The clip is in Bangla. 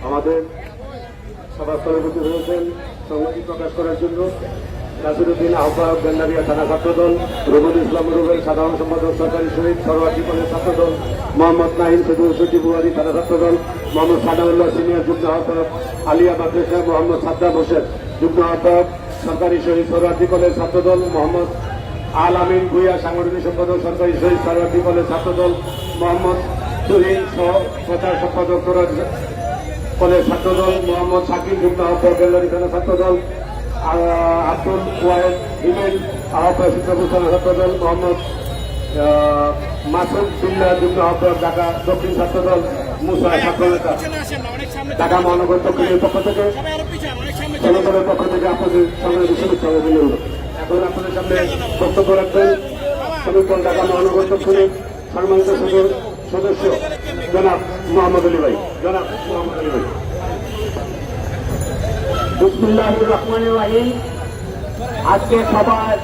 আমাদের সভাস্থলে উপস্থিত হয়েছেন সংহতি প্রকাশ করার জন্য নাসিরউদ্দিন আহ্বায়ক গেন্ডারিয়া থানা ছাত্রদল, রুবুল ইসলাম রুবেল সাধারণ সম্পাদক সরকারি শহীদ সরোয়ার্দী কলেজ ছাত্রদল, মোহাম্মদ নাহিম সচিব বুহারি থানা ছাত্রদল, মোহাম্মদ সানাউল্লাহ সিনিয়র যুগ্ম আহ্বায়ক আলিয়া মাদ্রাসা, মোহাম্মদ সাদ্দাম হোসেন যুগ্ম আহ্বায়ক সরকারি শহীদ সরোয়ার্দী কলেজ ছাত্রদল, মোহাম্মদ আল আমিন ভুইয়া সাংগঠনিক সম্পাদক সরকারি শহীদ সরোয়ার্দী কলেজ ছাত্রদল, মোহাম্মদ তুহিন প্রচার সম্পাদক কলেজ ছাত্রদল, মোহাম্মদ শাকিল যুগ্ম আহ্বায়ক গেন্ডারি থানা ছাত্রদল, আব্দুল ওয়াহেদ হিমেল আহ্বায়ক শিক্ষাপুর থানা ছাত্রদল, মোহাম্মদ মাসুদ বিল্লাহ যুগ্ম আহ্বায়ক ঢাকা দক্ষিণ ছাত্রদল, মুসা ছাত্রনেতা ঢাকা মহানগর দক্ষিণের পক্ষ থেকে জনগণের পক্ষ থেকে আপনাদের সামনে শুভেচ্ছা অভিনন্দন। এখন আপনাদের সামনে বক্তব্য রাখবেন সমীকরণ ঢাকা মহানগর দক্ষিণের সম্মানিত সদস্য জনাব মোহাম্মদ আলী ভাই। জনাব মোহাম্মদ আলী ভাই। বিসমিল্লাহির রহমানির রহিম। আজকে সবার